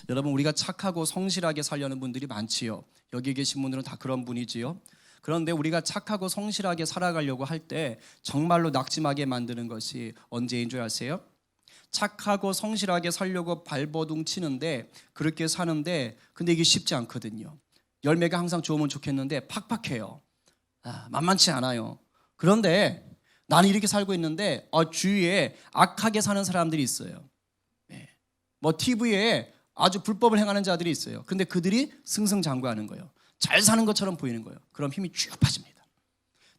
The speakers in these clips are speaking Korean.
여러분, 우리가 착하고 성실하게 살려는 분들이 많지요. 여기 계신 분들은 다 그런 분이지요. 그런데 우리가 착하고 성실하게 살아가려고 할 때 정말로 낙심하게 만드는 것이 언제인 줄 아세요? 착하고 성실하게 살려고 발버둥 치는데, 그렇게 사는데, 근데 이게 쉽지 않거든요. 열매가 항상 좋으면 좋겠는데 팍팍해요. 만만치 않아요. 그런데 나는 이렇게 살고 있는데 주위에 악하게 사는 사람들이 있어요. 뭐 TV에 아주 불법을 행하는 자들이 있어요. 근데 그들이 승승장구하는 거예요. 잘 사는 것처럼 보이는 거예요. 그럼 힘이 쭉 빠집니다.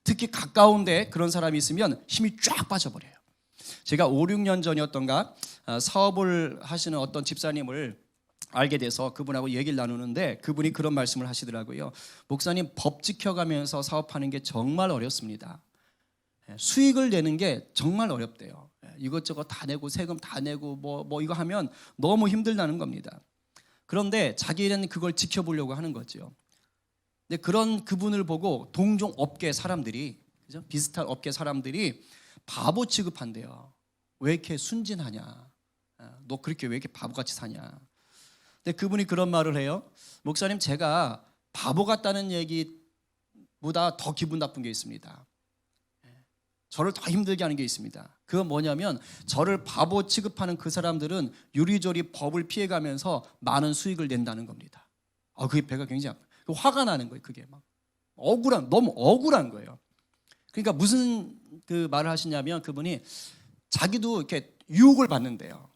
특히 가까운데 그런 사람이 있으면 힘이 쫙 빠져버려요. 제가 5, 6년 전이었던가 사업을 하시는 어떤 집사님을 알게 돼서 그분하고 얘기를 나누는데, 그분이 그런 말씀을 하시더라고요. 목사님, 법 지켜가면서 사업하는 게 정말 어렵습니다. 수익을 내는 게 정말 어렵대요. 이것저것 다 내고 세금 다 내고 뭐 이거 하면 너무 힘들다는 겁니다. 그런데 자기는 그걸 지켜보려고 하는 거죠. 근데 그런 그분을 보고 동종 업계 사람들이, 그죠? 비슷한 업계 사람들이 바보 취급한대요. 왜 이렇게 순진하냐? 너 그렇게 왜 이렇게 바보같이 사냐? 근데 그분이 그런 말을 해요. 목사님, 제가 바보 같다는 얘기보다 더 기분 나쁜 게 있습니다. 저를 더 힘들게 하는 게 있습니다. 그건 뭐냐면, 저를 바보 취급하는 그 사람들은 요리조리 법을 피해가면서 많은 수익을 낸다는 겁니다. 그게 배가 굉장히 아파요. 화가 나는 거예요. 그게 막 너무 억울한 거예요. 그러니까 무슨 그 말을 하시냐면, 그분이 자기도 이렇게 유혹을 받는데요.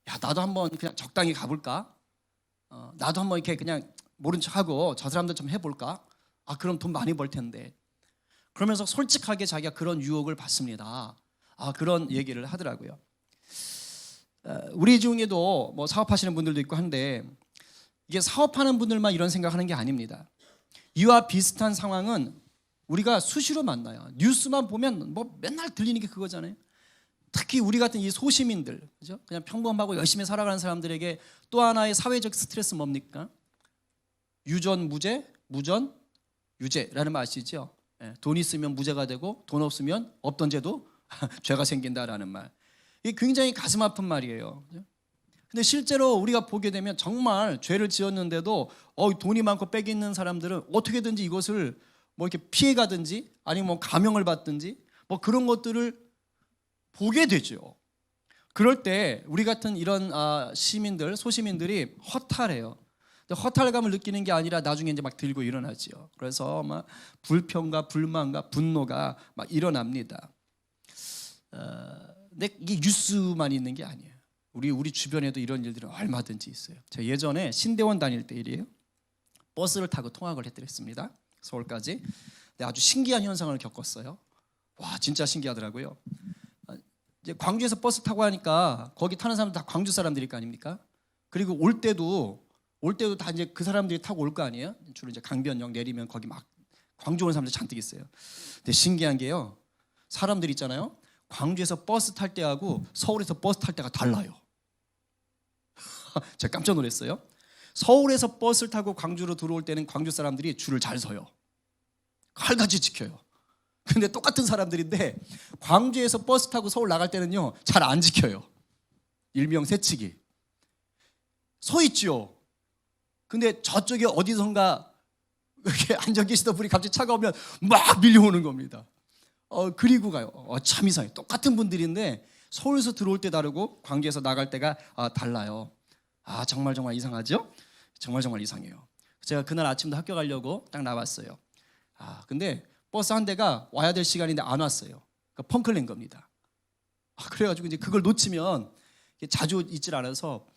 야, 나도 한번 그냥 적당히 가볼까? 나도 한번 이렇게 그냥 모른 척하고 저 사람들 좀 해볼까? 그럼 돈 많이 벌 텐데. 그러면서 솔직하게 자기가 그런 유혹을 받습니다. 그런 얘기를 하더라고요. 우리 중에도 뭐 사업하시는 분들도 있고 한데, 이게 사업하는 분들만 이런 생각하는 게 아닙니다. 이와 비슷한 상황은 우리가 수시로 만나요. 뉴스만 보면 뭐 맨날 들리는 게 그거잖아요. 특히 우리 같은 이 소시민들, 그죠? 그냥 평범하고 열심히 살아가는 사람들에게 또 하나의 사회적 스트레스 뭡니까? 유전 무죄, 무전 유죄라는 말 아시죠? 돈 있으면 무죄가 되고 돈 없으면 없던 죄도 죄가 생긴다라는 말. 이게 굉장히 가슴 아픈 말이에요. 근데 실제로 우리가 보게 되면 정말 죄를 지었는데도 돈이 많고 빽이 있는 사람들은 어떻게든지 이것을 뭐 이렇게 피해가든지 아니면 뭐 감형을 받든지 뭐 그런 것들을 보게 되죠. 그럴 때 우리 같은 이런 시민들, 소시민들이 허탈해요. 허탈감을 느끼는 게 아니라 나중에 이제 막 들고 일어나지요. 그래서 막 불평과 불만과 분노가 막 일어납니다. 근데 이게 뉴스만 있는 게 아니에요. 우리 주변에도 이런 일들이 얼마든지 있어요. 제가 예전에 신대원 다닐 때 일이에요. 버스를 타고 통학을 했더랬습니다. 서울까지. 근데 아주 신기한 현상을 겪었어요. 와, 진짜 신기하더라고요. 이제 광주에서 버스 타고 하니까 거기 타는 사람들 다 광주 사람들일 거 아닙니까? 그리고 올 때도 다 이제 그 사람들이 타고 올 거 아니에요? 주로 이제 강변역 내리면 거기 막 광주 오는 사람들 잔뜩 있어요. 근데 신기한 게요, 사람들 있잖아요. 광주에서 버스 탈 때하고 서울에서 버스 탈 때가 달라요. 제가 깜짝 놀랐어요. 서울에서 버스를 타고 광주로 들어올 때는 광주 사람들이 줄을 잘 서요. 칼같이 지켜요. 근데 똑같은 사람들인데 광주에서 버스 타고 서울 나갈 때는요, 잘 안 지켜요. 일명 새치기. 서 있죠. 근데 저쪽에 어디선가 이렇게 앉아 계시던 분이 갑자기 차가 오면 막 밀려오는 겁니다. 그리고 가요. 참 이상해요. 똑같은 분들인데 서울에서 들어올 때 다르고 광주에서 나갈 때가 달라요. 정말 이상하죠? 정말 이상해요. 제가 그날 아침도 학교 가려고 딱 나왔어요. 근데 버스 한 대가 와야 될 시간인데 안 왔어요. 그러니까 펑크를 낸 겁니다. 그래가지고 이제 그걸 놓치면 자주 있질 않아서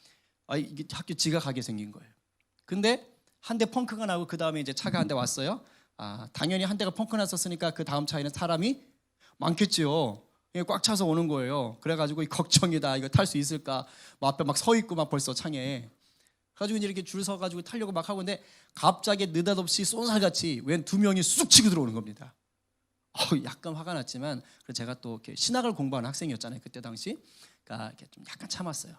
이게 학교 지각하게 생긴 거예요. 근데 한 대 펑크가 나고 그 다음에 이제 차가 한 대 왔어요. 당연히 한 대가 펑크 났었으니까 그 다음 차에는 사람이 많겠죠. 꽉 차서 오는 거예요. 그래가지고 걱정이다. 이거 탈 수 있을까? 앞에 막 서 있고 막 벌써 창에. 가지고 이제 이렇게 줄 서가지고 타려고 막 하고 있는데 갑자기 느닷없이 쏜살같이 웬 두 명이 쑥 치고 들어오는 겁니다. 약간 화가 났지만 제가 또 이렇게 신학을 공부하는 학생이었잖아요. 그때 당시. 그러니까 이렇게 좀 약간 참았어요.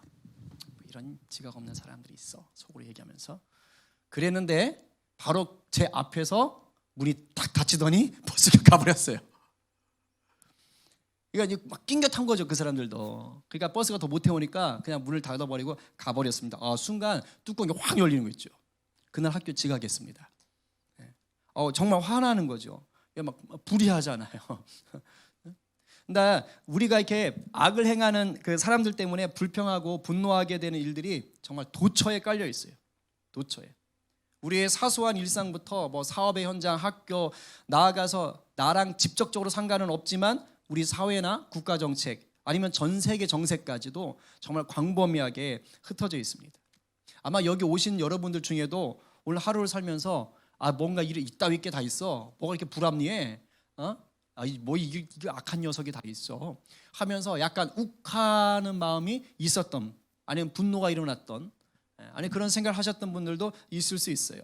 이런 지각 없는 사람들이 있어. 속으로 얘기하면서. 그랬는데 바로 제 앞에서 문이 탁 닫히더니 버스가 가버렸어요. 그러니까 막 낑겨 탄 거죠, 그 사람들도. 그러니까 버스가 더 못 태우니까 그냥 문을 닫아버리고 가버렸습니다. 순간 뚜껑이 확 열리는 거 있죠. 그날 학교 지각했습니다. 정말 화나는 거죠. 막 불의하잖아요. 근데 우리가 이렇게 악을 행하는 그 사람들 때문에 불평하고 분노하게 되는 일들이 정말 도처에 깔려 있어요. 도처에. 우리의 사소한 일상부터 뭐 사업의 현장, 학교, 나아가서 나랑 직접적으로 상관은 없지만 우리 사회나 국가 정책 아니면 전 세계 정세까지도 정말 광범위하게 흩어져 있습니다. 아마 여기 오신 여러분들 중에도 오늘 하루를 살면서 뭔가 이따위 게 다 있어. 뭐가 이렇게 불합리해? 이게 악한 녀석이 다 있어. 하면서 약간 욱하는 마음이 있었던, 아니면 분노가 일어났던, 아니 그런 생각을 하셨던 분들도 있을 수 있어요.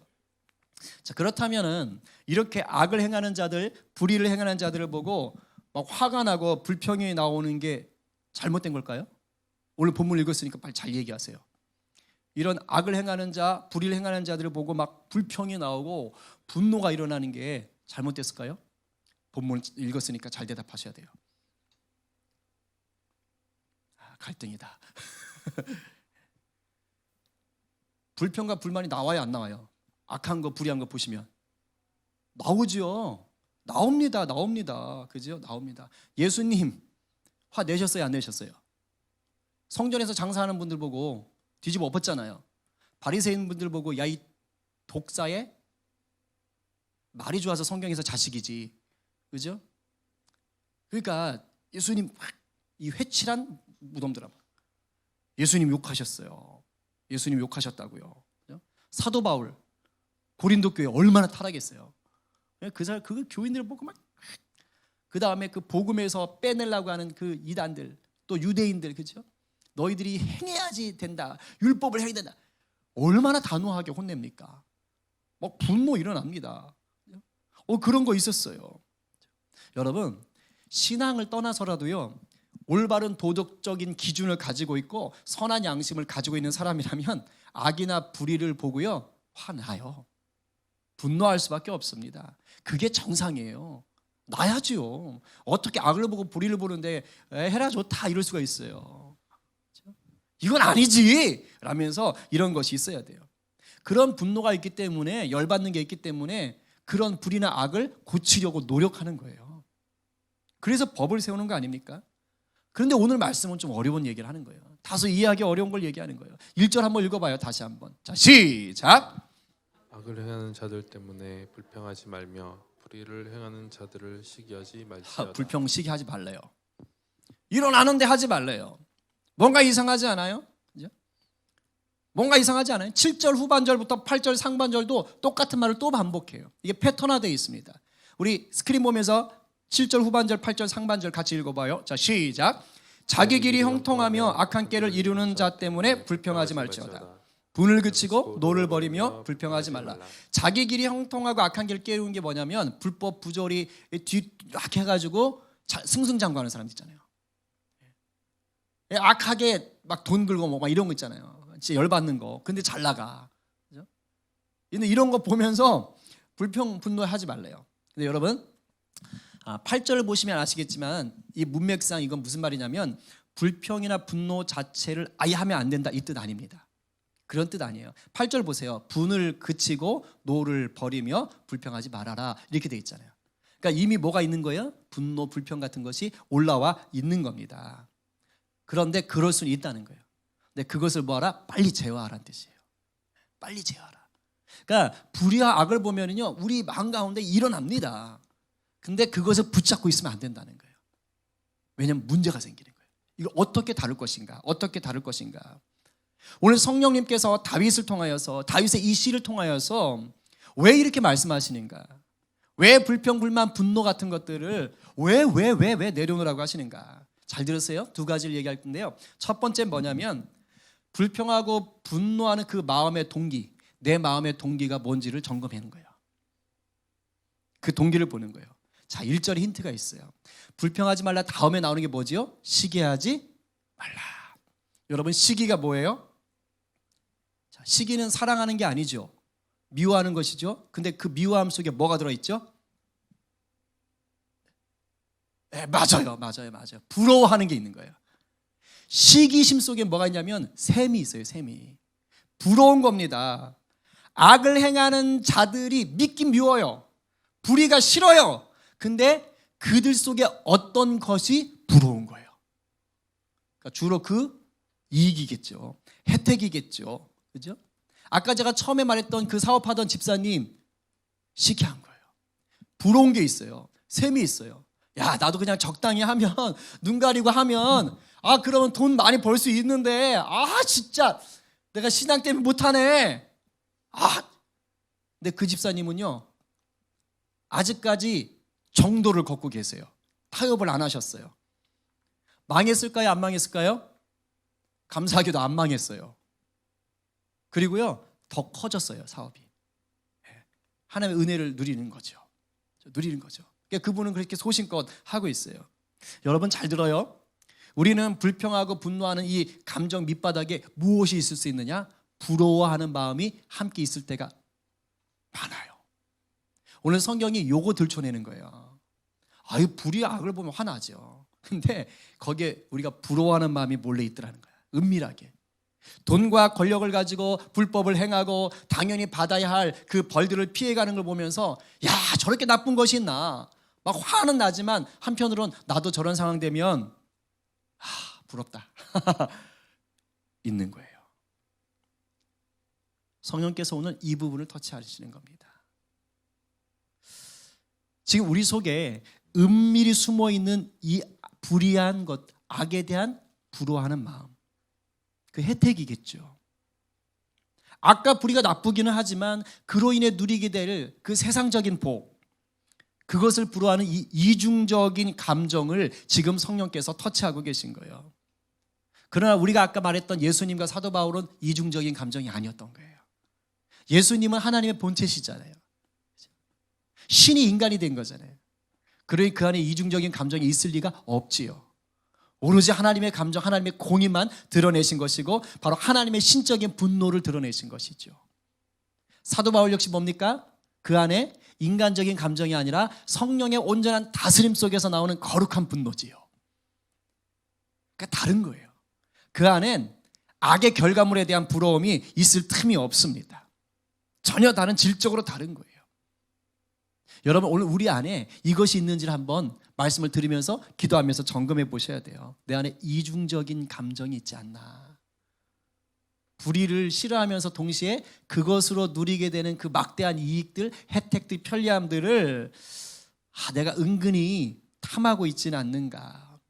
자, 그렇다면은 이렇게 악을 행하는 자들, 불의를 행하는 자들을 보고 막 화가 나고 불평이 나오는 게 잘못된 걸까요? 오늘 본문 읽었으니까 빨리 잘 얘기하세요. 이런 악을 행하는 자, 불의를 행하는 자들을 보고 막 불평이 나오고 분노가 일어나는 게 잘못됐을까요? 본문 읽었으니까 잘 대답하셔야 돼요. 갈등이다. 불평과 불만이 나와요, 안 나와요? 악한 거, 불의한 거 보시면 나오죠. 나옵니다. 그죠? 나옵니다. 예수님 화 내셨어요, 안 내셨어요? 성전에서 장사하는 분들 보고 뒤집어 엎었잖아요. 바리새인 분들 보고 야, 이 독사에 말이 좋아서 성경에서 자식이지, 그죠? 그러니까 예수님 이 회칠한 무덤들아, 예수님 욕하셨어요. 예수님 욕하셨다고요. 그죠? 사도 바울 고린도 교회 얼마나 타락했어요. 그 교인들을 보고 막, 그 다음에 그 복음에서 빼내려고 하는 그 이단들, 또 유대인들, 그죠? 너희들이 행해야지 된다, 율법을 해야 된다, 얼마나 단호하게 혼냅니까? 막 분노 일어납니다. 그런 거 있었어요. 여러분, 신앙을 떠나서라도요, 올바른 도덕적인 기준을 가지고 있고 선한 양심을 가지고 있는 사람이라면 악이나 불의를 보고요, 화나요. 분노할 수밖에 없습니다. 그게 정상이에요. 나야지요. 어떻게 악을 보고 불의를 보는데 해라 좋다 이럴 수가 있어요. 이건 아니지 라면서 이런 것이 있어야 돼요. 그런 분노가 있기 때문에, 열받는 게 있기 때문에 그런 불의나 악을 고치려고 노력하는 거예요. 그래서 법을 세우는 거 아닙니까? 그런데 오늘 말씀은 좀 어려운 얘기를 하는 거예요. 다소 이해하기 어려운 걸 얘기하는 거예요. 1절 한번 읽어봐요. 다시 한번. 자, 시작. 악을 행하는 자들 때문에 불평하지 말며 불의를 행하는 자들을 시기하지 말지어다. 불평 시기하지 말래요. 일어나는데 하지 말래요. 뭔가 이상하지 않아요? 그죠? 뭔가 이상하지 않아요? 7절 후반절부터 8절 상반절도 똑같은 말을 또 반복해요. 이게 패턴화되어 있습니다. 우리 스크린 보면서 7절 후반절 8절 상반절 같이 읽어봐요. 자, 시작. 자기 길이 형통하며 악한 꾀를 이루는 자 때문에 불평하지 말지어다. 분을 그치고 노를 버리며 불평하지 말라. 자기 길이 형통하고 악한 길을 깨우는 게 뭐냐면 불법 부조리 뒤락 해가지고 승승장구하는 사람들 있잖아요. 악하게 막 돈 긁어 막 이런 거 있잖아요. 진짜 열받는 거. 근데 잘 나가. 그죠? 근데 이런 거 보면서 불평 분노하지 말래요. 근데 여러분 8절을 보시면 아시겠지만 이 문맥상 이건 무슨 말이냐면 불평이나 분노 자체를 아예 하면 안 된다 이 뜻 아닙니다. 그런 뜻 아니에요. 8절 보세요. 분을 그치고 노를 버리며 불평하지 말아라 이렇게 돼 있잖아요. 그러니까 이미 뭐가 있는 거예요? 분노, 불평 같은 것이 올라와 있는 겁니다. 그런데 그럴 수는 있다는 거예요. 근데 그것을 뭐하라? 빨리 제어하라는 뜻이에요. 빨리 제어하라. 그러니까 불의와 악을 보면은요 우리 마음 가운데 일어납니다. 근데 그것을 붙잡고 있으면 안 된다는 거예요. 왜냐하면 문제가 생기는 거예요. 이걸 어떻게 다룰 것인가? 어떻게 다룰 것인가? 오늘 성령님께서 다윗을 통하여서, 다윗의 이 시를 통하여서 왜 이렇게 말씀하시는가? 왜 불평, 불만, 분노 같은 것들을 왜 내려놓으라고 하시는가? 잘 들으세요. 두 가지를 얘기할 건데요. 첫 번째 뭐냐면 불평하고 분노하는 그 마음의 동기, 내 마음의 동기가 뭔지를 점검하는 거예요. 그 동기를 보는 거예요. 자, 1절에 힌트가 있어요. 불평하지 말라 다음에 나오는 게 뭐지요? 시기하지 말라. 여러분, 시기가 뭐예요? 자, 시기는 사랑하는 게 아니죠. 미워하는 것이죠. 근데 그 미워함 속에 뭐가 들어있죠? 네, 맞아요. 부러워하는 게 있는 거예요. 시기심 속에 뭐가 있냐면 셈이 있어요. 셈이. 부러운 겁니다. 악을 행하는 자들이 믿기 미워요. 불의가 싫어요. 근데 그들 속에 어떤 것이 부러운 거예요. 그러니까 주로 그 이익이겠죠. 혜택이겠죠. 그죠? 아까 제가 처음에 말했던 그 사업하던 집사님 시기한 거예요. 부러운 게 있어요. 셈이 있어요. 야, 나도 그냥 적당히 하면, 눈 가리고 하면, 그러면 돈 많이 벌 수 있는데, 진짜 내가 신앙 때문에 못하네. 근데 그 집사님은요, 아직까지 정도를 걷고 계세요. 타협을 안 하셨어요. 망했을까요? 안 망했을까요? 감사하게도 안 망했어요. 그리고요, 더 커졌어요, 사업이. 하나님의 은혜를 누리는 거죠. 그러니까 그분은 그렇게 소신껏 하고 있어요. 여러분 잘 들어요. 우리는 불평하고 분노하는 이 감정 밑바닥에 무엇이 있을 수 있느냐? 부러워하는 마음이 함께 있을 때가 많아요. 오늘 성경이 요거 들춰내는 거예요. 불의 악을 보면 화나죠. 근데 거기에 우리가 부러워하는 마음이 몰래 있더라는 거야. 은밀하게. 돈과 권력을 가지고 불법을 행하고 당연히 받아야 할 그 벌들을 피해가는 걸 보면서 저렇게 나쁜 것이 있나 막 화는 나지만 한편으론 나도 저런 상황 되면 부럽다 있는 거예요. 성령께서 오늘 이 부분을 터치하시는 겁니다. 지금 우리 속에 은밀히 숨어있는 이 불의한 것, 악에 대한 부러워하는 마음, 그 혜택이겠죠. 악과 불의가 나쁘기는 하지만 그로 인해 누리게 될 그 세상적인 복, 그것을 부러워하는 이 이중적인 감정을 지금 성령께서 터치하고 계신 거예요. 그러나 우리가 아까 말했던 예수님과 사도 바울은 이중적인 감정이 아니었던 거예요. 예수님은 하나님의 본체시잖아요. 신이 인간이 된 거잖아요. 그러니 그 안에 이중적인 감정이 있을 리가 없지요. 오로지 하나님의 감정, 하나님의 공의만 드러내신 것이고 바로 하나님의 신적인 분노를 드러내신 것이죠. 사도 바울 역시 뭡니까? 그 안에 인간적인 감정이 아니라 성령의 온전한 다스림 속에서 나오는 거룩한 분노지요. 그러니까 다른 거예요. 그 안엔 악의 결과물에 대한 부러움이 있을 틈이 없습니다. 전혀 다른 질적으로 다른 거예요. 여러분 오늘 우리 안에 이것이 있는지를 한번 말씀을 들으면서 기도하면서 점검해 보셔야 돼요. 내 안에 이중적인 감정이 있지 않나. 불의를 싫어하면서 동시에 그것으로 누리게 되는 그 막대한 이익들, 혜택들, 편리함들을 내가 은근히 탐하고 있지는 않는가.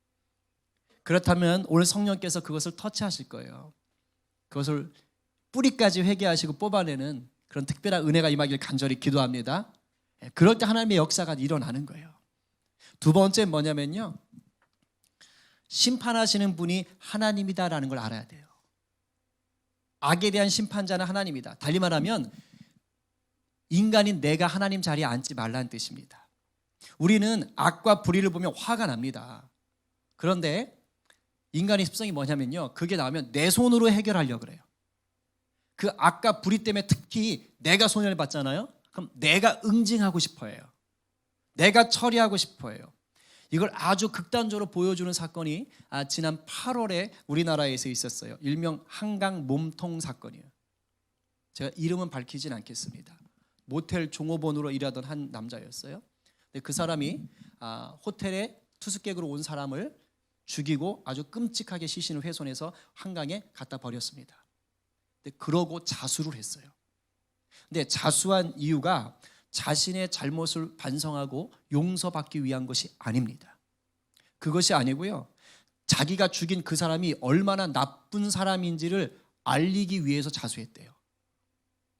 그렇다면 오늘 성령께서 그것을 터치하실 거예요. 그것을 뿌리까지 회개하시고 뽑아내는 그런 특별한 은혜가 임하길 간절히 기도합니다. 그럴 때 하나님의 역사가 일어나는 거예요. 두 번째 뭐냐면요, 심판하시는 분이 하나님이다라는 걸 알아야 돼요. 악에 대한 심판자는 하나님이다. 달리 말하면 인간인 내가 하나님 자리에 앉지 말라는 뜻입니다. 우리는 악과 불의를 보면 화가 납니다. 그런데 인간의 습성이 뭐냐면요, 그게 나오면 내 손으로 해결하려고 그래요. 그 악과 불의 때문에 특히 내가 손해를 받잖아요. 그럼 내가 응징하고 싶어해요. 내가 처리하고 싶어해요. 이걸 아주 극단적으로 보여주는 사건이 지난 8월에 우리나라에서 있었어요. 일명 한강 몸통 사건이에요. 제가 이름은 밝히진 않겠습니다. 모텔 종업원으로 일하던 한 남자였어요. 근데 그 사람이 호텔에 투숙객으로 온 사람을 죽이고 아주 끔찍하게 시신을 훼손해서 한강에 갖다 버렸습니다. 근데 그러고 자수를 했어요. 근데 자수한 이유가 자신의 잘못을 반성하고 용서받기 위한 것이 아닙니다. 그것이 아니고요, 자기가 죽인 그 사람이 얼마나 나쁜 사람인지를 알리기 위해서 자수했대요.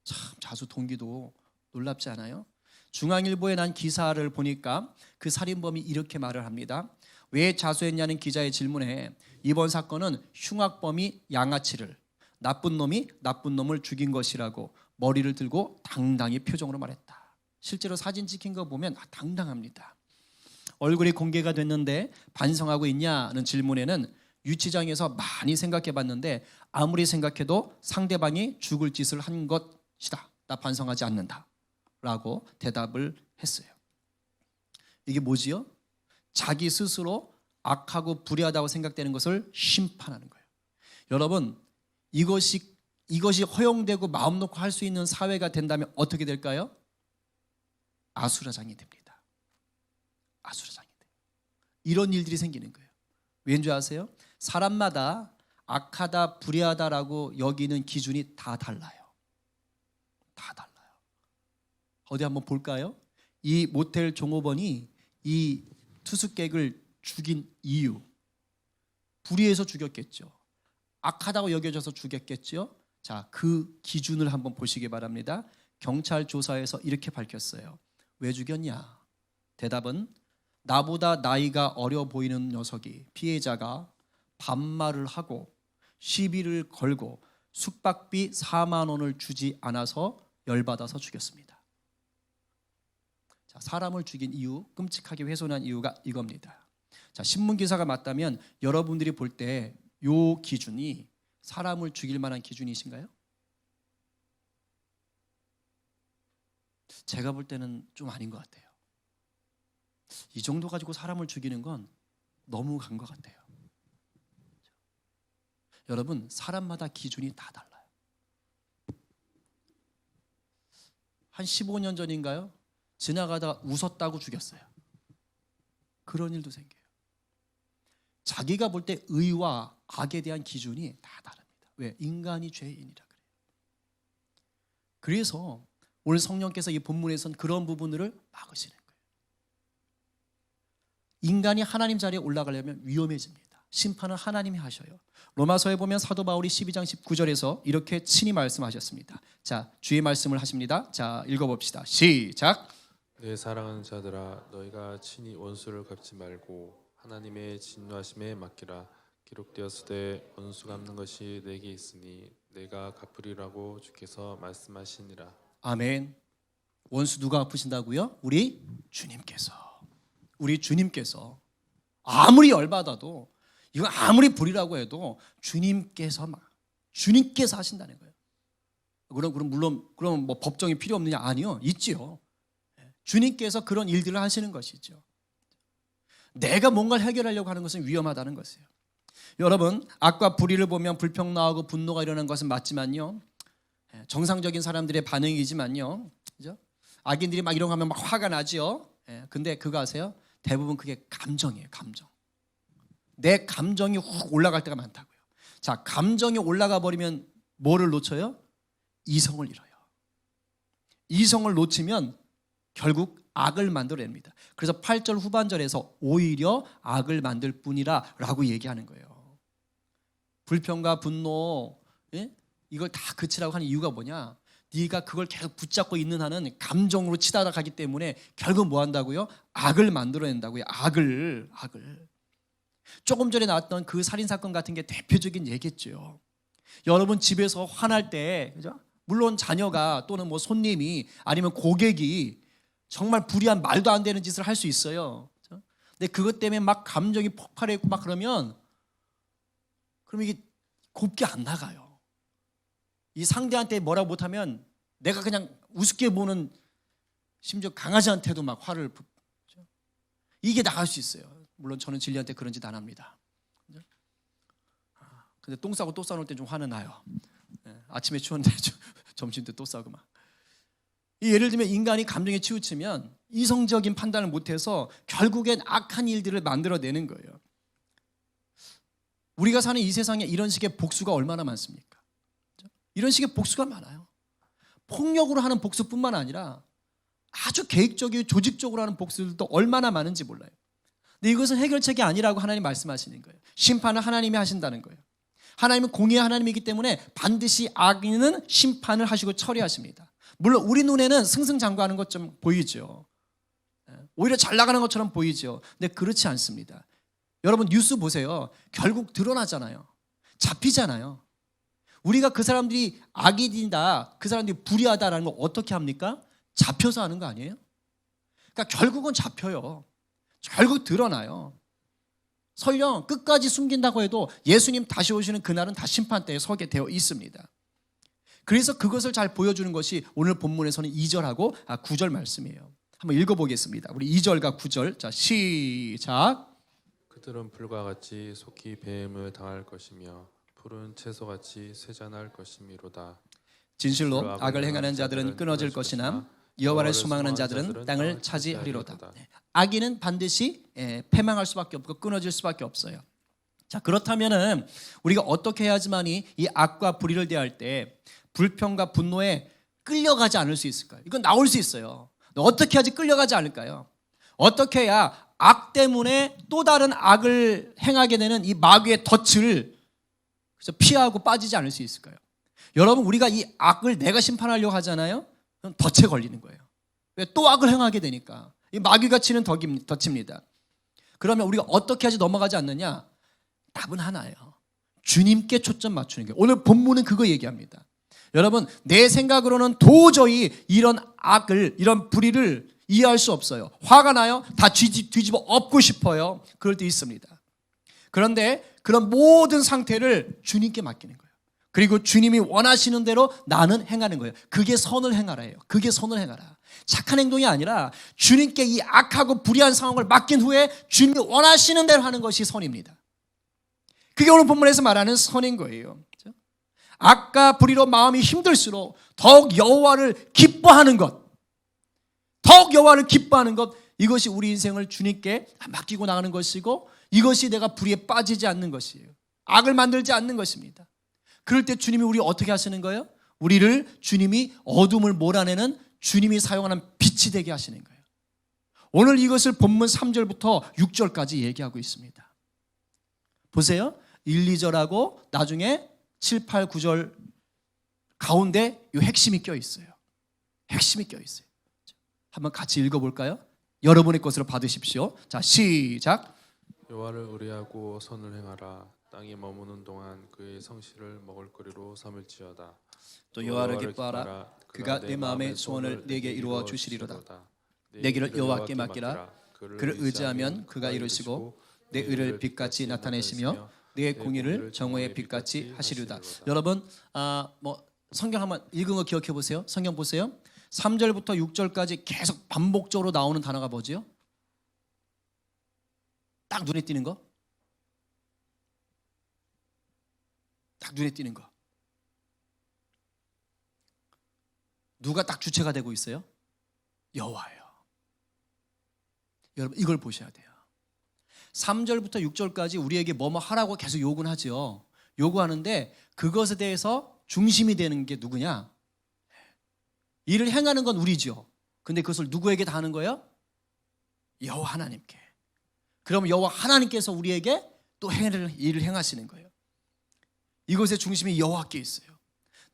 참 자수 동기도 놀랍지 않아요? 중앙일보에 난 기사를 보니까 그 살인범이 이렇게 말을 합니다. 왜 자수했냐는 기자의 질문에 이번 사건은 흉악범이 양아치를, 나쁜 놈이 나쁜 놈을 죽인 것이라고 머리를 들고 당당히 표정으로 말했다. 실제로 사진 찍힌 거 보면 당당합니다. 얼굴이 공개가 됐는데 반성하고 있냐는 질문에는 유치장에서 많이 생각해 봤는데 아무리 생각해도 상대방이 죽을 짓을 한 것이다. 나 반성하지 않는다. 라고 대답을 했어요. 이게 뭐지요? 자기 스스로 악하고 불의하다고 생각되는 것을 심판하는 거예요. 여러분, 이것이 허용되고 마음 놓고 할 수 있는 사회가 된다면 어떻게 될까요? 아수라장이 됩니다. 아수라장이 돼요. 이런 일들이 생기는 거예요. 왠지 아세요? 사람마다 악하다, 불의하다라고 여기는 기준이 다 달라요. 다 달라요. 어디 한번 볼까요? 이 모텔 종업원이 이 투숙객을 죽인 이유, 불의해서 죽였겠죠. 악하다고 여겨져서 죽였겠죠. 자, 그 기준을 한번 보시기 바랍니다. 경찰 조사에서 이렇게 밝혔어요. 왜 죽였냐? 대답은 나보다 나이가 어려 보이는 녀석이, 피해자가 반말을 하고 시비를 걸고 숙박비 4만 원을 주지 않아서 열받아서 죽였습니다. 자, 사람을 죽인 이유, 끔찍하게 훼손한 이유가 이겁니다. 자, 신문 기사가 맞다면 여러분들이 볼 때 요 기준이 사람을 죽일 만한 기준이신가요? 제가 볼 때는 좀 아닌 것 같아요. 이 정도 가지고 사람을 죽이는 건 너무 간 것 같아요. 여러분, 사람마다 기준이 다 달라요. 한 15년 전인가요? 지나가다가 웃었다고 죽였어요. 그런 일도 생겨요. 자기가 볼 때 의와 악에 대한 기준이 다 다릅니다. 왜? 인간이 죄인이라 그래요. 그래서 오늘 성령께서 이 본문에서는 그런 부분들을 막으시는 거예요. 인간이 하나님 자리에 올라가려면 위험해집니다. 심판은 하나님이 하셔요. 로마서에 보면 사도 바울이 12장 19절에서 이렇게 친히 말씀하셨습니다. 자, 주의 말씀을 하십니다. 자, 읽어봅시다. 시작. 내 사랑하는 자들아, 너희가 친히 원수를 갚지 말고 하나님의 진노하심에 맡기라. 기록되었으되 원수 갚는 것이 내게 있으니 내가 갚으리라고 주께서 말씀하시니라. 아멘. 원수 누가 갚으신다고요? 우리 주님께서. 우리 주님께서. 아무리 열받아도, 이거 아무리 불이라고 해도 주님께서 하신다는 거예요. 그럼 뭐 법정이 필요 없느냐? 아니요, 있지요. 주님께서 그런 일들을 하시는 것이죠. 내가 뭔가를 해결하려고 하는 것은 위험하다는 것이에요. 여러분, 악과 불의를 보면 불평나하고 분노가 일어나는 것은 맞지만요, 정상적인 사람들의 반응이지만요, 그죠? 악인들이 막 이런 거 하면 막 화가 나지요. 근데 그거 아세요? 대부분 그게 감정이에요. 감정. 내 감정이 훅 올라갈 때가 많다고요. 자, 감정이 올라가 버리면 뭐를 놓쳐요? 이성을 잃어요. 이성을 놓치면 결국 악을 만들어냅니다. 그래서 8절 후반절에서 오히려 악을 만들 뿐이라 라고 얘기하는 거예요. 불평과 분노, 이걸 다 그치라고 하는 이유가 뭐냐? 네가 그걸 계속 붙잡고 있는 한은 감정으로 치닫아 가기 때문에 결국 뭐 한다고요? 악을 만들어낸다고요. 악을. 조금 전에 나왔던 그 살인사건 같은 게 대표적인 예겠죠. 여러분 집에서 화날 때, 그죠? 물론 자녀가 또는 뭐 손님이 아니면 고객이 정말 불의한 말도 안 되는 짓을 할 수 있어요. 근데 그것 때문에 막 감정이 폭발했고 막 그러면 이게 곱게 안 나가요. 이 상대한테 뭐라고 못하면 내가 그냥 우습게 보는, 심지어 강아지한테도 막 화를, 이게 나갈 수 있어요. 물론 저는 진리한테 그런 짓 안 합니다. 근데 똥 싸고 또 싸놓을 때 좀 화는 나요. 아침에 추웠는데 점심 때 또 싸고 막. 예를 들면 인간이 감정에 치우치면 이성적인 판단을 못해서 결국엔 악한 일들을 만들어내는 거예요. 우리가 사는 이 세상에 이런 식의 복수가 얼마나 많습니까? 이런 식의 복수가 많아요. 폭력으로 하는 복수뿐만 아니라 아주 계획적이고 조직적으로 하는 복수들도 얼마나 많은지 몰라요. 근데 이것은 해결책이 아니라고 하나님 말씀하시는 거예요. 심판을 하나님이 하신다는 거예요. 하나님은 공의의 하나님이기 때문에 반드시 악인은 심판을 하시고 처리하십니다. 물론 우리 눈에는 승승장구하는 것 좀 보이죠. 오히려 잘 나가는 것처럼 보이죠. 근데 그렇지 않습니다. 여러분 뉴스 보세요. 결국 드러나잖아요. 잡히잖아요. 우리가 그 사람들이 악인이다, 그 사람들이 불의하다라는 걸 어떻게 합니까? 잡혀서 하는 거 아니에요? 그러니까 결국은 잡혀요. 결국 드러나요. 설령 끝까지 숨긴다고 해도 예수님 다시 오시는 그날은 다 심판대에 서게 되어 있습니다. 그래서 그것을 잘 보여주는 것이 오늘 본문에서는 2절하고 9절 말씀이에요. 한번 읽어보겠습니다. 우리 2절과 9절. 자, 시작. 그들은 불과 같이 속히 배임을 당할 것이며 푸른 채소같이 쇠잔할 것이미로다. 진실로 악을 행하는 자들은 끊어질 것이나 여호와를 소망하는 자들은 땅을 차지하리로다. 악인은 반드시 패망할 수밖에 없고 끊어질 수밖에 없어요. 자, 그렇다면은 우리가 어떻게 해야지만이 이 악과 불의를 대할 때 불평과 분노에 끌려가지 않을 수 있을까요? 이건 나올 수 있어요. 어떻게 해야지 끌려가지 않을까요? 어떻게 해야 악 때문에 또 다른 악을 행하게 되는 이 마귀의 덫을 피하고 빠지지 않을 수 있을까요? 여러분, 우리가 이 악을 내가 심판하려고 하잖아요. 그럼 덫에 걸리는 거예요. 왜? 또 악을 행하게 되니까. 이 마귀가 치는 덫입니다. 그러면 우리가 어떻게 하지 넘어가지 않느냐? 답은 하나예요. 주님께 초점 맞추는 거예요. 오늘 본문은 그거 얘기합니다. 여러분, 내 생각으로는 도저히 이런 악을, 이런 불의를 이해할 수 없어요. 화가 나요? 다 뒤집어 엎고 싶어요. 그럴 때 있습니다. 그런데 그런 모든 상태를 주님께 맡기는 거예요. 그리고 주님이 원하시는 대로 나는 행하는 거예요. 그게 선을 행하라예요. 그게 선을 행하라. 착한 행동이 아니라 주님께 이 악하고 불의한 상황을 맡긴 후에 주님이 원하시는 대로 하는 것이 선입니다. 그게 오늘 본문에서 말하는 선인 거예요. 악과 불의로 마음이 힘들수록 더욱 여호와를 기뻐하는 것, 더욱 여호와를 기뻐하는 것, 이것이 우리 인생을 주님께 맡기고 나가는 것이고, 이것이 내가 불의에 빠지지 않는 것이에요. 악을 만들지 않는 것입니다. 그럴 때 주님이 우리 어떻게 하시는 거예요? 우리를 주님이 어둠을 몰아내는 주님이 사용하는 빛이 되게 하시는 거예요. 오늘 이것을 본문 3절부터 6절까지 얘기하고 있습니다. 보세요. 1, 2절하고 나중에 7, 8, 9절 가운데 이 핵심이 껴 있어요. 핵심이 껴 있어요. 한번 같이 읽어볼까요? 여러분의 것으로 받으십시오. 자, 시작. 여호와를 의뢰하고 선을 행하라. 땅에 머무는 동안 그의 성실을 먹을거리로 삼을지어다. 또 여호와를 기뻐하라. 그가 내 마음의 소원을 내게 이루어 주시리로다. 내 길을 여호와께 맡기라. 그를 의지하면 그가 이루시고 내 의를 빛같이 나타내시며 내 공의를 정오의 빛같이 하시리로다. 여러분, 성경 한번 읽은 거 기억해 보세요. 성경 보세요. 3절부터 6절까지 계속 반복적으로 나오는 단어가 뭐지요? 딱 눈에 띄는 거? 딱 눈에 띄는 거. 누가 딱 주체가 되고 있어요? 여호와예요. 여러분, 이걸 보셔야 돼요. 3절부터 6절까지 우리에게 뭐뭐 하라고 계속 요구는 하죠. 요구하는데 그것에 대해서 중심이 되는 게 누구냐? 일을 행하는 건 우리죠. 근데 그것을 누구에게 다 하는 거예요? 여호와 하나님께. 그럼 여호와 하나님께서 우리에게 또 일을 행하시는 거예요. 이것의 중심이 여호와께 있어요.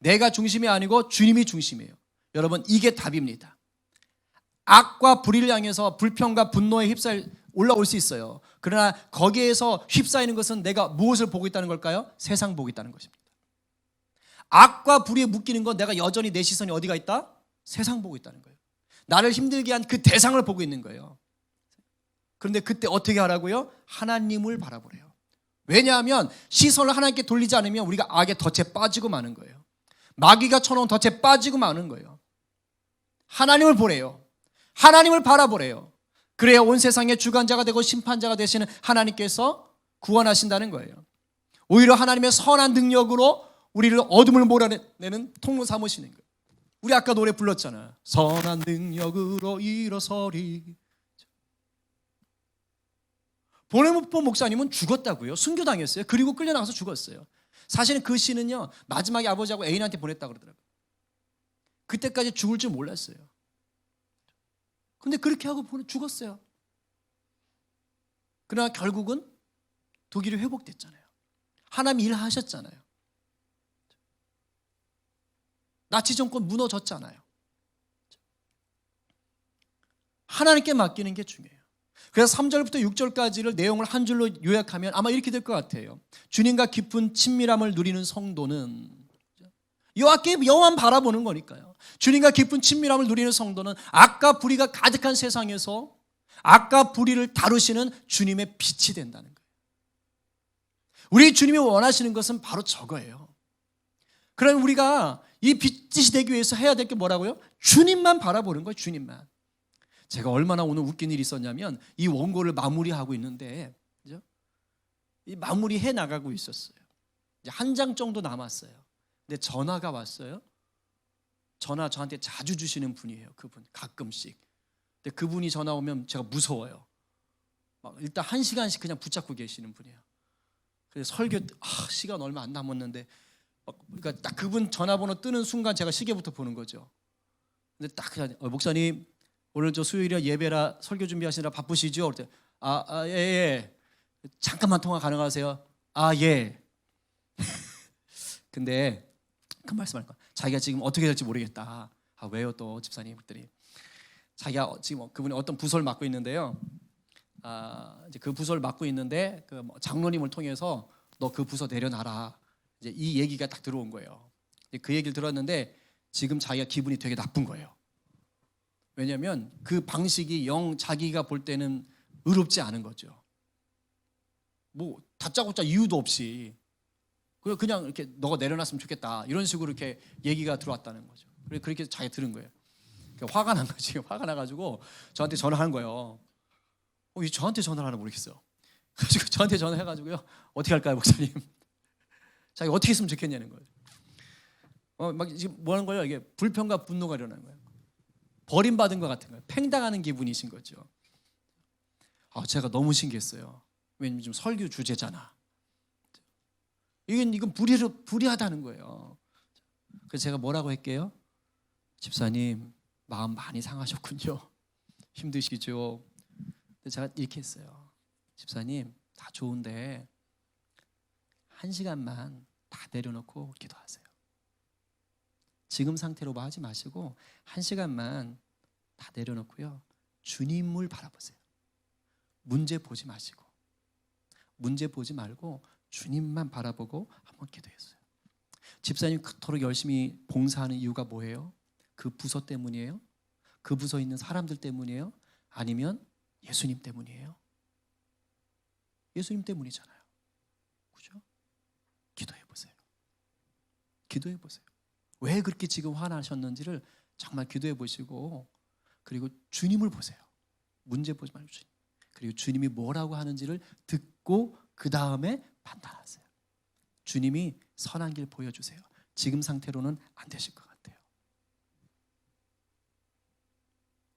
내가 중심이 아니고 주님이 중심이에요. 여러분, 이게 답입니다. 악과 불의를 향해서 불평과 분노에 올라올 수 있어요. 그러나 거기에서 휩싸이는 것은 내가 무엇을 보고 있다는 걸까요? 세상 보고 있다는 것입니다. 악과 불의에 묶이는 건 내가 여전히 내 시선이 어디가 있다? 세상 보고 있다는 거예요. 나를 힘들게 한 그 대상을 보고 있는 거예요. 그런데 그때 어떻게 하라고요? 하나님을 바라보래요. 왜냐하면 시선을 하나님께 돌리지 않으면 우리가 악의 덫에 빠지고 마는 거예요. 마귀가 쳐놓은 덫에 빠지고 마는 거예요. 하나님을 보래요. 하나님을 바라보래요. 그래야 온 세상의 주관자가 되고 심판자가 되시는 하나님께서 구원하신다는 거예요. 오히려 하나님의 선한 능력으로 우리를 어둠을 몰아내는 통로 삼으시는 거예요. 우리 아까 노래 불렀잖아요. 선한 능력으로 일어서리. 보네모 목사님은 죽었다고요. 순교당했어요. 그리고 끌려나가서 죽었어요. 사실은 그 시는요, 마지막에 아버지하고 애인한테 보냈다고 그러더라고요. 그때까지 죽을 줄 몰랐어요. 근데 그렇게 하고 죽었어요. 그러나 결국은 독일이 회복됐잖아요. 하나님이 일하셨잖아요. 나치 정권 무너졌잖아요. 하나님께 맡기는 게 중요해요. 그래서 3절부터 6절까지를 내용을 한 줄로 요약하면 아마 이렇게 될 것 같아요. 주님과 깊은 친밀함을 누리는 성도는 여호와만 바라보는 거니까요. 주님과 깊은 친밀함을 누리는 성도는 악과 불의가 가득한 세상에서 악과 불의를 다루시는 주님의 빛이 된다는 거예요. 우리 주님이 원하시는 것은 바로 저거예요. 그럼 우리가 이 빛이 되기 위해서 해야 될 게 뭐라고요? 주님만 바라보는 거예요. 주님만. 제가 얼마나 오늘 웃긴 일이 있었냐면 이 원고를 마무리하고 있는데, 그죠? 이 마무리해 나가고 있었어요. 이제 한 장 정도 남았어요. 근데 전화가 왔어요. 전화 저한테 자주 주시는 분이에요. 그분 가끔씩. 근데 그분이 전화 오면 제가 무서워요. 막 일단 1시간씩 그냥 붙잡고 계시는 분이에요. 그래서 설교 시간 얼마 안 남았는데 그러니까 딱 그분 전화번호 뜨는 순간 제가 시계부터 보는 거죠. 근데 딱 그냥 목사님 오늘 저 수요일에 예배라 설교 준비하시느라 바쁘시죠? 그랬더니 예. 잠깐만 통화 가능하세요? 예. 근데 그 말씀할 거야. 자기가 지금 어떻게 될지 모르겠다. 왜요 또 집사님? 그랬더니 자기가 지금 그분이 어떤 부서를 맡고 있는데요. 이제 그 부서를 맡고 있는데 그 장로님을 통해서 너 그 부서 내려놔라. 이제 이 얘기가 딱 들어온 거예요. 그 얘기를 들었는데 지금 자기가 기분이 되게 나쁜 거예요. 왜냐하면 그 방식이 영 자기가 볼 때는 의롭지 않은 거죠. 뭐 다짜고짜 이유도 없이 그냥 이렇게 너가 내려놨으면 좋겠다 이런 식으로 이렇게 얘기가 들어왔다는 거죠. 그렇게 자기가 들은 거예요. 그러니까 화가 난 거지. 화가 나가지고 저한테 전화하는 거예요. 왜 저한테 전화를 하나 모르겠어요. 그래서 저한테 전화해가지고요. 어떻게 할까요, 목사님? 자기 어떻게 했으면 좋겠냐는 거예요. 막 지금 뭐 하는 거예요? 이게 불평과 분노가 일어나는 거예요. 버림받은 것 같은 거예요. 팽당하는 기분이신 거죠. 제가 너무 신기했어요. 왜냐면 지금 설교 주제잖아. 이건 불의하다는 거예요. 그래서 제가 뭐라고 할게요? 집사님 마음 많이 상하셨군요. 힘드시죠? 근데 제가 이렇게 했어요. 집사님 다 좋은데 1시간만 다 내려놓고 기도하세요. 지금 상태로 뭐 하지 마시고 1시간만 다 내려놓고요. 주님을 바라보세요. 문제 보지 마시고 문제 보지 말고 주님만 바라보고 한번 기도했어요. 집사님 그토록 열심히 봉사하는 이유가 뭐예요? 그 부서 때문이에요? 그 부서에 있는 사람들 때문이에요? 아니면 예수님 때문이에요? 예수님 때문이잖아요. 그죠? 기도해 보세요. 기도해 보세요. 왜 그렇게 지금 화나셨는지를 정말 기도해 보시고 그리고 주님을 보세요. 문제 보지 말고 주님. 그리고 주님이 뭐라고 하는지를 듣고 그 다음에 판단하세요. 주님이 선한 길 보여주세요. 지금 상태로는 안 되실 것 같아요.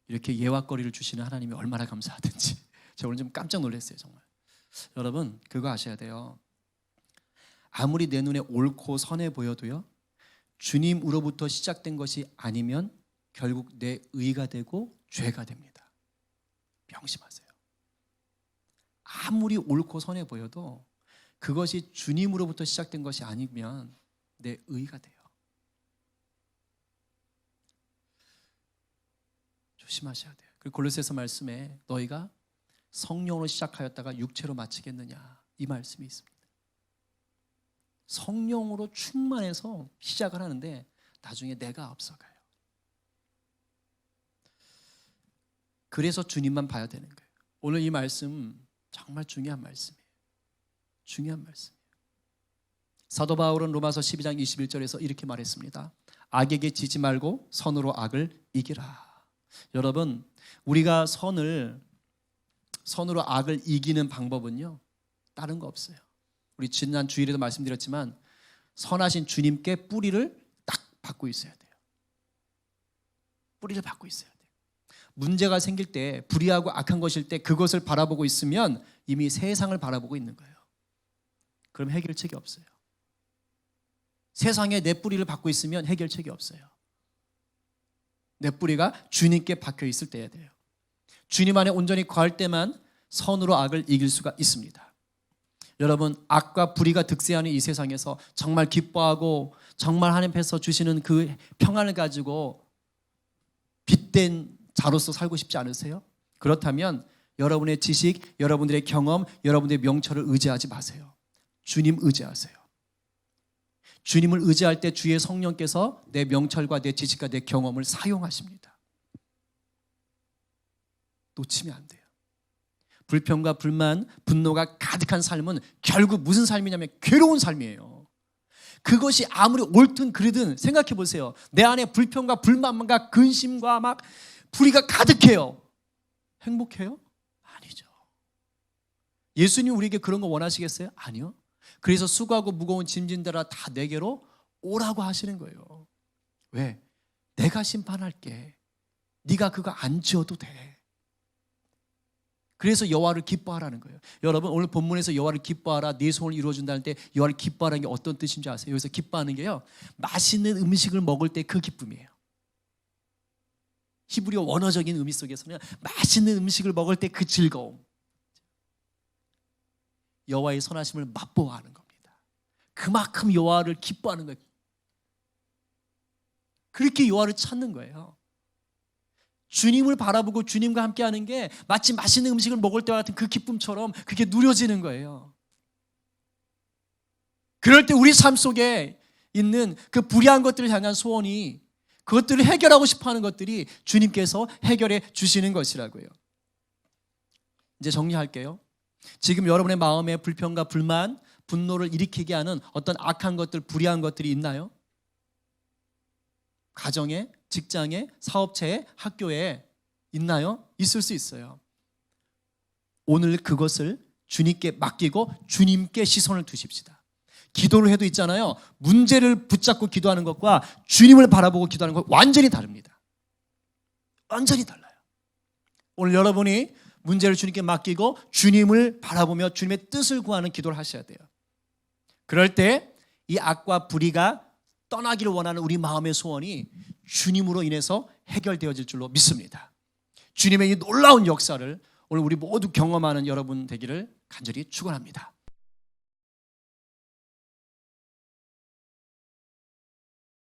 이렇게 예화거리를 주시는 하나님이 얼마나 감사하든지 제가 오늘 좀 깜짝 놀랐어요. 정말. 여러분 그거 아셔야 돼요. 아무리 내 눈에 옳고 선해 보여도요, 주님으로부터 시작된 것이 아니면 결국 내 의가 되고 죄가 됩니다. 명심하세요. 아무리 옳고 선해 보여도 그것이 주님으로부터 시작된 것이 아니면 내 의가 돼요. 조심하셔야 돼요. 그리고 골로새서 말씀에 너희가 성령으로 시작하였다가 육체로 마치겠느냐 이 말씀이 있습니다. 성령으로 충만해서 시작을 하는데 나중에 내가 앞서가요. 그래서 주님만 봐야 되는 거예요. 오늘 이 말씀 정말 중요한 말씀이에요. 중요한 말씀이에요. 사도 바울은 로마서 12장 21절에서 이렇게 말했습니다. 악에게 지지 말고 선으로 악을 이기라. 여러분 우리가 선으로 악을 이기는 방법은요 다른 거 없어요. 우리 지난 주일에도 말씀드렸지만 선하신 주님께 뿌리를 딱 받고 있어야 돼요. 뿌리를 받고 있어야 돼요. 문제가 생길 때 불의하고 악한 것일 때 그것을 바라보고 있으면 이미 세상을 바라보고 있는 거예요. 그럼 해결책이 없어요. 세상에 내 뿌리를 받고 있으면 해결책이 없어요. 내 뿌리가 주님께 박혀 있을 때야 돼요. 주님 안에 온전히 거할 때만 선으로 악을 이길 수가 있습니다. 여러분 악과 불의가 득세하는 이 세상에서 정말 기뻐하고 정말 하나님께서 주시는 그 평안을 가지고 빛된 자로서 살고 싶지 않으세요? 그렇다면 여러분의 지식, 여러분들의 경험, 여러분들의 명철을 의지하지 마세요. 주님 의지하세요. 주님을 의지할 때 주의 성령께서 내 명철과 내 지식과 내 경험을 사용하십니다. 놓치면 안 돼요. 불평과 불만, 분노가 가득한 삶은 결국 무슨 삶이냐면 괴로운 삶이에요. 그것이 아무리 옳든 그르든 생각해 보세요. 내 안에 불평과 불만과 근심과 막 불의가 가득해요. 행복해요? 아니죠. 예수님 우리에게 그런 거 원하시겠어요? 아니요. 그래서 수고하고 무거운 짐진들아 다 내게로 오라고 하시는 거예요. 왜? 내가 심판할게. 네가 그거 안 지어도 돼. 그래서 여호와를 기뻐하라는 거예요. 여러분 오늘 본문에서 여호와를 기뻐하라 네 소원을 이루어준다는 때 여호와를 기뻐하라는 게 어떤 뜻인지 아세요? 여기서 기뻐하는 게요, 맛있는 음식을 먹을 때 그 기쁨이에요. 히브리어 원어적인 의미 속에서는 맛있는 음식을 먹을 때 그 즐거움, 여호와의 선하심을 맛보아하는 겁니다. 그만큼 여호와를 기뻐하는 거예요. 그렇게 여호와를 찾는 거예요. 주님을 바라보고 주님과 함께하는 게 마치 맛있는 음식을 먹을 때와 같은 그 기쁨처럼 그게 누려지는 거예요. 그럴 때 우리 삶 속에 있는 그 불의한 것들을 향한 소원이, 그것들을 해결하고 싶어하는 것들이 주님께서 해결해 주시는 것이라고요. 이제 정리할게요. 지금 여러분의 마음에 불평과 불만, 분노를 일으키게 하는 어떤 악한 것들, 불의한 것들이 있나요? 가정에, 직장에, 사업체에, 학교에 있나요? 있을 수 있어요. 오늘 그것을 주님께 맡기고 주님께 시선을 두십시다. 기도를 해도 있잖아요. 문제를 붙잡고 기도하는 것과 주님을 바라보고 기도하는 것 완전히 다릅니다. 완전히 달라요. 오늘 여러분이 문제를 주님께 맡기고 주님을 바라보며 주님의 뜻을 구하는 기도를 하셔야 돼요. 그럴 때 이 악과 불의가 떠나기를 원하는 우리 마음의 소원이 주님으로 인해서 해결되어질 줄로 믿습니다. 주님의 이 놀라운 역사를 오늘 우리 모두 경험하는 여러분 되기를 간절히 축원합니다.